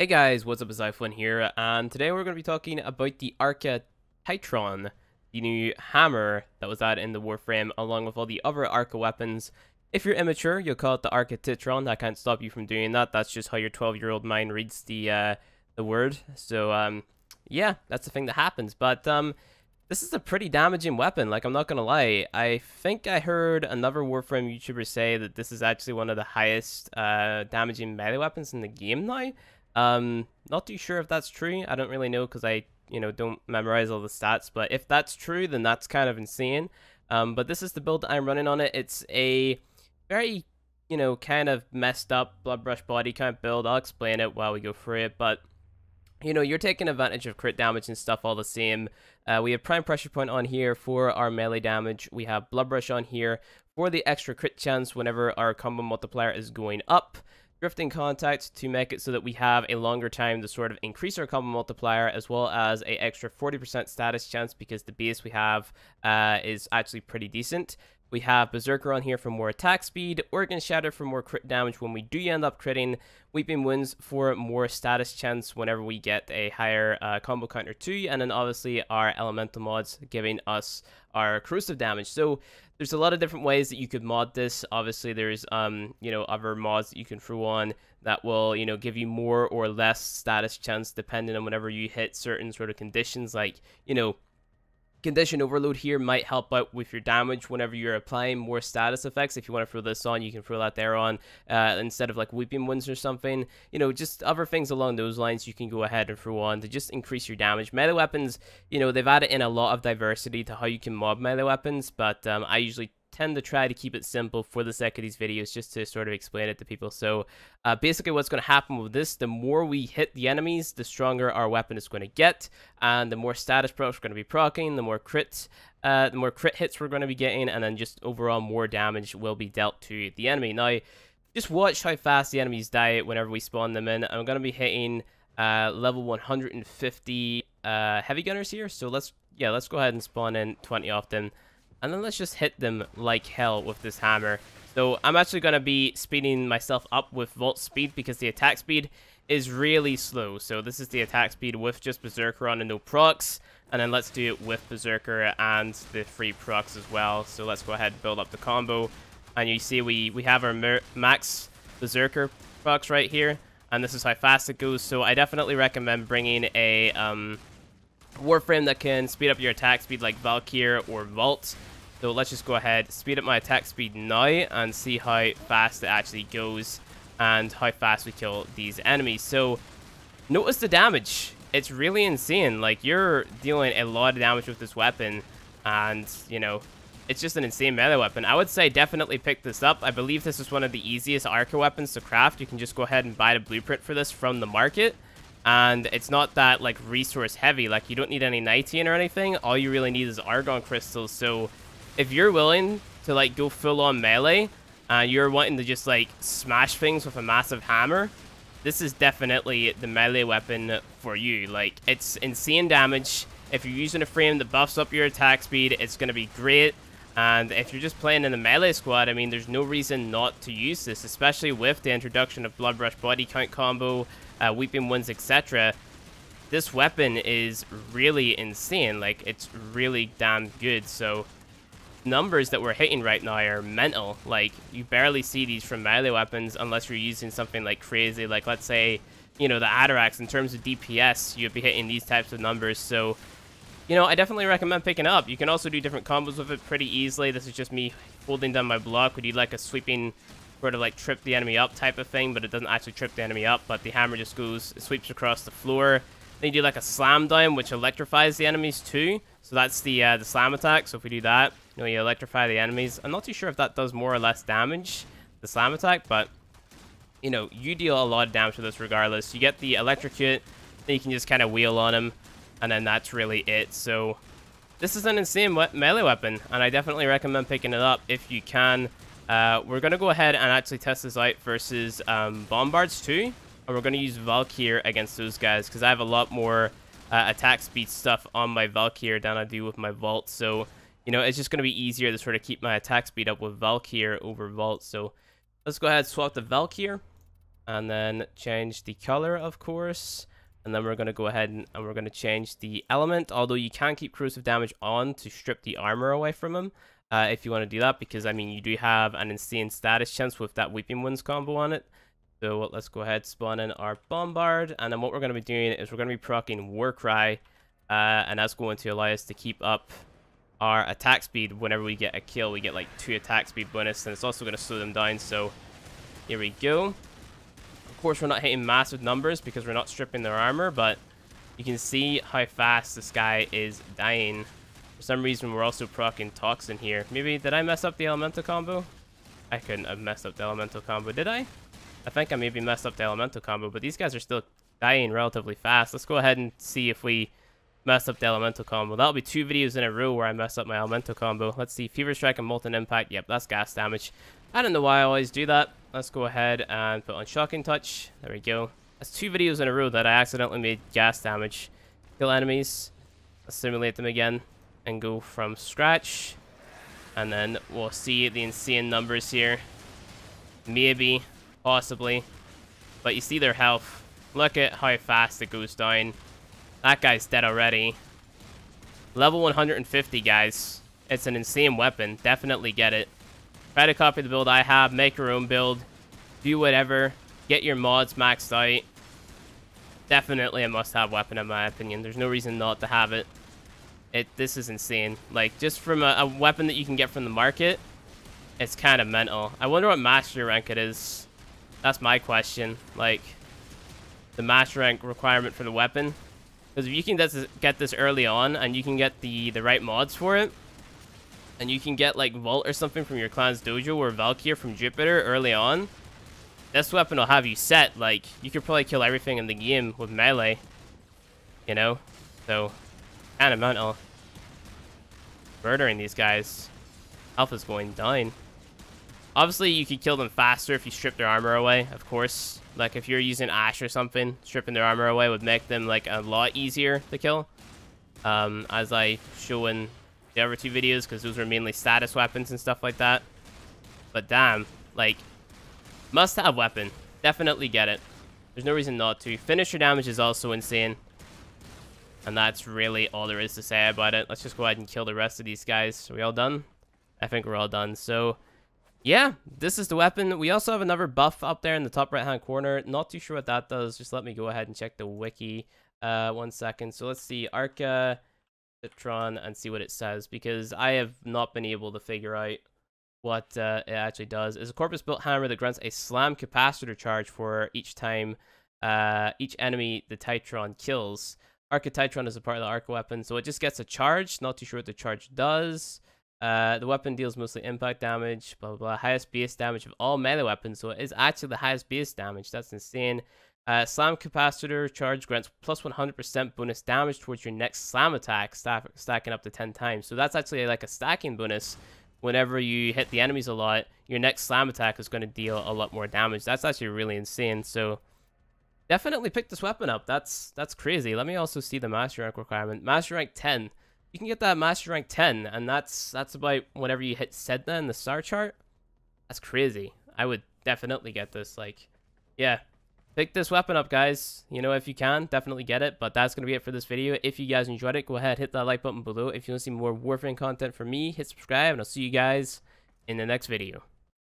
Hey guys, what's up? It's iPhone here, and today we're going to be talking about the Arca Titron, the new hammer that was added in the Warframe, along with all the other Arca weapons. If you're immature, you'll call it the Arca Titron. That can't stop you from doing that. That's just how your 12-year-old mind reads the word. So yeah, that's the thing that happens. But this is a pretty damaging weapon. Like, I'm not gonna lie. I think I heard another Warframe YouTuber say that this is actually one of the highest damaging melee weapons in the game now. Not too sure if that's true. I don't really know because I, don't memorize all the stats. But if that's true, then that's kind of insane. But this is the build that I'm running on it. It's a very, kind of messed up blood brush body kind of build. I'll explain it while we go through it. But, you're taking advantage of crit damage and stuff all the same. We have prime pressure point on here for our melee damage. We have blood brush on here for the extra crit chance whenever our combo multiplier is going up. Drifting contact to make it so that we have a longer time to sort of increase our combo multiplier, as well as a extra 40% status chance because the base we have is actually pretty decent. We have Berserker on here for more attack speed, Organ Shatter for more crit damage when we do end up critting, Weeping Wounds for more status chance whenever we get a higher combo counter too, and then obviously our elemental mods giving us our corrosive damage. So there's a lot of different ways that you could mod this. Obviously there's other mods that you can throw on that will give you more or less status chance depending on whenever you hit certain sort of conditions, like Condition Overload here might help out with your damage whenever you're applying more status effects. If you want to throw this on, you can throw that there on instead of like Weeping Wounds or something. Just other things along those lines you can go ahead and throw on to just increase your damage. Melee weapons, they've added in a lot of diversity to how you can mod melee weapons, but I usually tend to try to keep it simple for the sake of these videos just to sort of explain it to people. So basically what's going to happen with this, the more we hit the enemies, the stronger our weapon is going to get, and the more status procs we're going to be proccing, the more crit hits we're going to be getting, and then just overall more damage will be dealt to the enemy. Now just watch how fast the enemies die whenever we spawn them in. I'm going to be hitting level 150 heavy gunners here, so let's go ahead and spawn in 20 of them. And then let's just hit them like hell with this hammer. So I'm actually going to be speeding myself up with Vault speed because the attack speed is really slow. So this is the attack speed with just Berserker on and no procs. And then let's do it with Berserker and the free procs as well. So let's go ahead and build up the combo. And you see we have our max Berserker procs right here. And this is how fast it goes. So I definitely recommend bringing a Warframe that can speed up your attack speed like Valkyrie or Vault. So let's just go ahead, speed up my attack speed now, and see how fast it actually goes, and how fast we kill these enemies. So, notice the damage. It's really insane. Like, you're dealing a lot of damage with this weapon, and, it's just an insane melee weapon. I would say definitely pick this up. I believe this is one of the easiest Arca weapons to craft. You can just go ahead and buy the blueprint for this from the market. And it's not that, like, resource heavy. Like, you don't need any Nitian or anything. All you really need is Argon crystals. So if you're willing to, like, go full-on melee, and you're wanting to just, like, smash things with a massive hammer, this is definitely the melee weapon for you. Like, it's insane damage. If you're using a frame that buffs up your attack speed, it's going to be great. And if you're just playing in a melee squad, I mean, there's no reason not to use this, especially with the introduction of Blood Rush body count combo, Weeping Wounds, etc. This weapon is really insane. Like, it's really damn good. So numbers that we're hitting right now are mental. Like, you barely see these from melee weapons unless you're using something like crazy, like let's say the Atarax. In terms of DPS, you'd be hitting these types of numbers. So I definitely recommend picking it up. You can also do different combos with it pretty easily. This is just me holding down my block. We do like a sweeping sort of like trip the enemy up type of thing, but it doesn't actually trip the enemy up, but the hammer just sweeps across the floor. Then you do like a slam down, which electrifies the enemies too. So that's the slam attack. So if we do that, you electrify the enemies. I'm not too sure if that does more or less damage, the slam attack, but you deal a lot of damage with this regardless. You get the electrocute, then you can just kind of wheel on him, and then that's really it. So this is an insane melee weapon, and I definitely recommend picking it up if you can. We're going to go ahead and actually test this out versus Bombards too, and we're going to use Valkyrie against those guys because I have a lot more attack speed stuff on my Valkyrie than I do with my Vault. So it's just going to be easier to sort of keep my attack speed up with Valkyrie over Vault. So let's go ahead and swap the Valkyrie. and then change the color, of course. And then we're going to go ahead and we're going to change the element, although you can keep corrosive damage on to strip the armor away from him if you want to do that, because, I mean, you do have an insane status chance with that Weeping Winds combo on it. So let's go ahead, spawn in our Bombard, and then what we're going to be doing is we're going to be proccing Warcry, and that's going to allow us to keep up our attack speed. Whenever we get a kill, we get like 2 attack speed bonus, and it's also going to slow them down. So here we go. Of course, we're not hitting massive numbers because we're not stripping their armor, but you can see how fast this guy is dying. For some reason, we're also proccing Toxin here. Maybe, did I mess up the elemental combo? I couldn't have messed up the elemental combo, did I? I think I maybe messed up the elemental combo, but these guys are still dying relatively fast. Let's go ahead and see if we mess up the elemental combo. That'll be 2 videos in a row where I mess up my elemental combo. Let's see, Fever Strike and Molten Impact. Yep, that's gas damage. I don't know why I always do that. Let's go ahead and put on Shocking Touch. There we go. That's 2 videos in a row that I accidentally made gas damage. Kill enemies. Let's simulate them again and go from scratch. And then we'll see the insane numbers here. Maybe, possibly. But you see their health. Look at how fast it goes down. That guy's dead already. Level 150, guys. It's an insane weapon. Definitely get it. Try to copy the build I have. Make your own build. Do whatever. Get your mods maxed out. Definitely a must-have weapon, in my opinion. There's no reason not to have it. This is insane. Like, just from a weapon that you can get from the market, it's kind of mental. I wonder what master rank it is. That's my question. Like, the master rank requirement for the weapon. Because if you can get this early on, and you can get the right mods for it, and you can get, like, Vault or something from your clan's dojo, or Valkyr from Jupiter early on, this weapon will have you set. Like, you could probably kill everything in the game with melee. You know? So, kind of mental. Murdering these guys. Health is going down. Obviously, you could kill them faster if you strip their armor away, of course. Like, if you're using Ash or something, stripping their armor away would make them, like, a lot easier to kill. As I show in the other 2 videos, because those were mainly status weapons and stuff like that. But damn, like, must-have weapon. Definitely get it. There's no reason not to. Finisher damage is also insane. And that's really all there is to say about it. Let's just go ahead and kill the rest of these guys. Are we all done? I think we're all done. So, yeah, this is the weapon. We also have another buff up there in the top right-hand corner. Not too sure what that does. Just let me go ahead and check the wiki. 1 second. So let's see Arca Titron and see what it says, because I have not been able to figure out what it actually does. It's a corpus-built hammer that grants a slam capacitor charge for each time each enemy the Titron kills. Arca Titron is a part of the Arca weapon, so it just gets a charge. Not too sure what the charge does. The weapon deals mostly impact damage, blah, blah, blah. Highest base damage of all melee weapons, so it is actually the highest base damage. That's insane. Slam capacitor charge grants plus 100% bonus damage towards your next slam attack, stacking up to 10 times. So that's actually like a stacking bonus. Whenever you hit the enemies a lot, your next slam attack is going to deal a lot more damage. That's actually really insane. So definitely pick this weapon up. That's crazy. Let me also see the master rank requirement. Master rank 10. You can get that master rank 10, and that's about whenever you hit Sedna in the star chart. That's crazy. I would definitely get this. Like, yeah. Pick this weapon up, guys. You know, if you can, definitely get it. But that's going to be it for this video. If you guys enjoyed it, go ahead, hit that like button below. If you want to see more Warframe content from me, hit subscribe, and I'll see you guys in the next video.